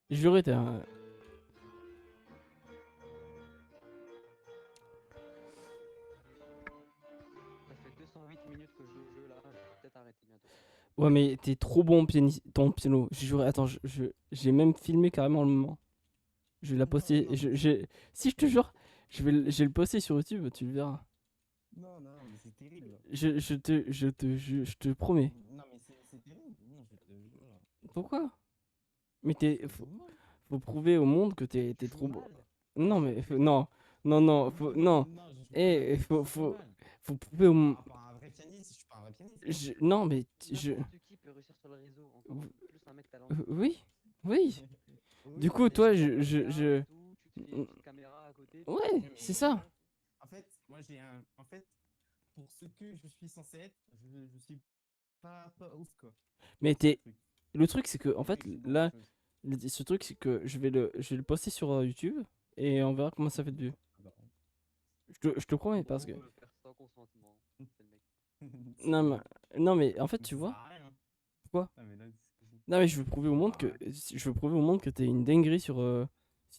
Juré, t'es un... Ça fait 208 minutes que je joue au jeu là, je vais peut-être arrêter bientôt. Ouais, mais t'es trop bon au ton piano. J'ai juré, attends, j'ai même filmé carrément le moment. Je vais la Non, poster. non, mais Si je te jure, je vais le poster sur YouTube, tu le verras. non, non, mais c'est terrible. Je te promets. Non, mais c'est terrible. Non, je te jure. Pourquoi? Mais Tu te fous de moi? faut prouver au monde que Tu t'es joues trop bon. mal. Non, mais non, non, non, Non, non, non. non, je joue pas mal. Eh, Je joue pas mal. faut prouver au monde. Par rapport à un vrai pianiste, je suis pas un vrai pianiste. Non, mais N'importe qui peut réussir sur le réseau, encore plus un mec talentueux comme toi. oui, oui. Du Oui, coup, T'essaies toi, de vendre ta DA et tout, tu te fais une petite caméra à côté, tu ouais, filmes oui, ton c'est jeu, ça. voilà. en fait, moi j'ai un. En fait, pour ce que je suis censé être, je suis pas ouf quoi. Mais C'est le truc. le truc, c'est que, en Je fait, m'excite dans les là, choses. ce truc, c'est que je vais le poster sur YouTube et on verra comment ça fait de vues. D'accord. Je te promets, parce Bon, que. on va le faire sans consentement, c'est le mec. Non, mais, non, mais en fait, Mais tu ça sert vois, à rien. pourquoi? Ah, mais là, Non, mais je veux prouver ça au sert monde à rien. que t'es une dinguerie au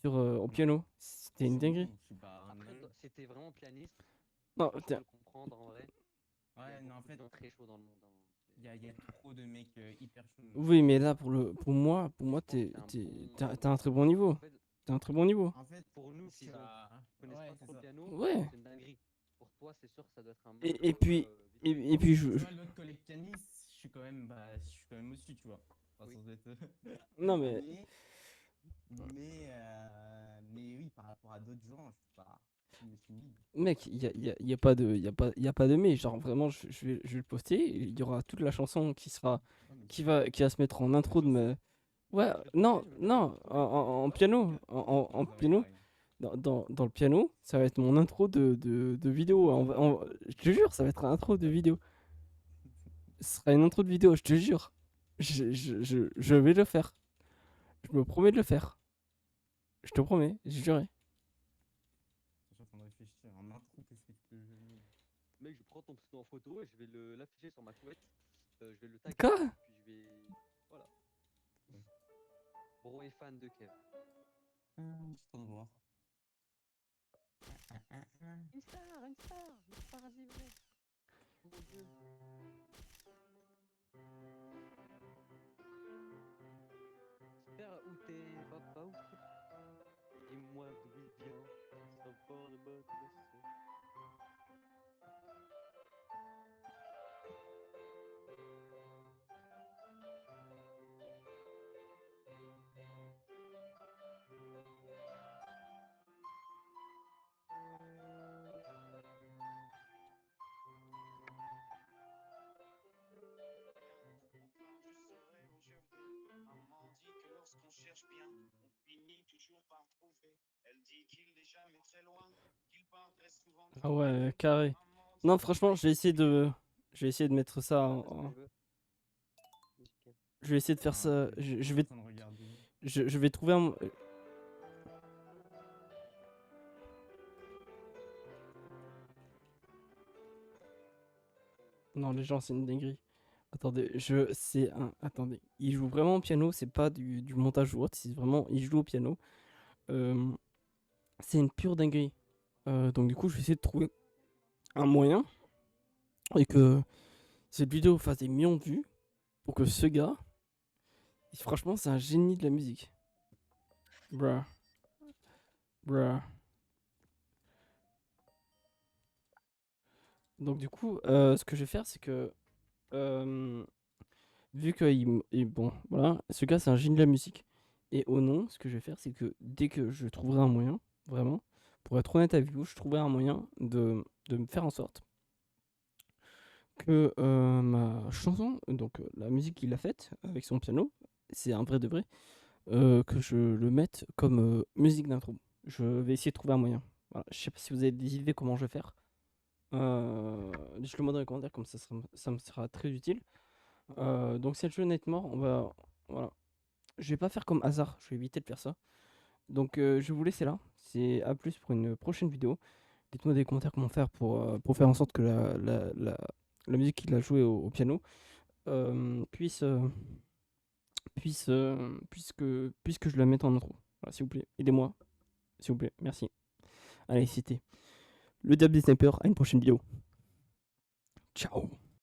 Non, piano. C'était une dinguerie. je suis pas un Après, dingue. si t'es vraiment pianiste, Non, je peux le comprendre en vrai. Il y a Ouais, non, en beaucoup de fait, gens très chauds dans le monde, hein. il y a trop de mecs hyper chauds. oui, mais là, pour Mais moi, je pense que t'es un bon, t'as un très bon niveau. en fait, T'as un très bon niveau. En fait, pour nous je suis à. qui connaissent Ouais, pas c'est trop le ça. piano, Ouais. c'est une dinguerie. Pour toi, c'est sûr que ça doit être un monstre Et puis, vite fait. et puis, Mais tu vois, l'autre collègue pianiste, je suis quand même au-dessus, tu vois. Pas Oui. sans être. non, mais, mais, mais oui, par rapport à d'autres gens, je suis pas. Je suis nul. mec, y a pas de, y a pas de mais. Genre, vraiment, je vais le poster. Il y aura toute la chanson Ouais, mais qui va se mettre en la intro de chanson. ma. Ouais, Je vais te montrer, je vais te trouver. en piano. En Non, mais piano. pareil. Dans le piano, ça va être mon intro de vidéo. Je te jure, ça va être un intro de vidéo. Ce sera une intro de vidéo, je te jure. Je vais le faire. Je me promets de le faire. Je te promets, j'ai juré. Je suis en train de réfléchir. En intro, qu'est-ce que tu peux. Mec, je prends ton pseudo en photo et je vais l'afficher sur ma couette. Je vais le taguer. Quoi? Puis je vais. Voilà. Bro est fan de Kev. Je suis en train de voir. Une star à vivre. Oh mon dieu. Super, où t'es, papa, où t'es? Dis-moi d'où il vient. Ça part de bas, tu le sais. Maman dit que lorsqu'on cherche bien, on finit toujours par trouver. Elle dit qu'il n'est jamais très loin, qu'il part très souvent Ah très ouais, près. carré. Maman dit Non, qu'il franchement, va essayer. je vais essayer de mettre ça Ah, parce que je veux. Kev. je vais essayer de faire Ah, ça. je suis en train de regarder. Je vais trouver un. Non, les gens, c'est une dinguerie. Attendez, c'est un. Attendez, il joue vraiment au piano, c'est pas du montage ou autre, c'est vraiment. Il joue au piano. Euh, c'est une pure dinguerie. Donc, du coup, je vais essayer de trouver un moyen et que cette vidéo fasse des millions de vues pour que ce gars, franchement, c'est un génie de la musique. Bruh, bruh. Donc, du coup, ce que je vais faire, c'est que. euh, vu que bon, voilà, ce gars, c'est un génie de la musique. Et au nom, ce que je vais faire, c'est que dès que je trouverai un moyen, vraiment, pour être honnête avec vous, je trouverai un moyen de me faire en sorte que ma chanson, donc la musique qu'il a faite avec son piano, c'est un vrai de vrai, que je le mette comme musique d'intro. Je vais essayer de trouver un moyen. Voilà. Je sais pas si vous avez des idées comment je vais faire. Dites-le moi dans les commentaires, comme ça me sera très utile. Donc c'est le jeu Nightmare, on va... Voilà. Je vais pas faire comme hasard, je vais éviter de faire ça. Donc je vais vous laisser là. C'est à plus pour une prochaine vidéo. Dites-moi dans les commentaires comment faire pour faire en sorte que la musique qu'il a jouée au piano puisse, puisque je la mette en intro. Voilà, s'il vous plaît, aidez-moi. S'il vous plaît, merci. Allez, c'était le Diable des Snipers. À une prochaine vidéo. Ciao.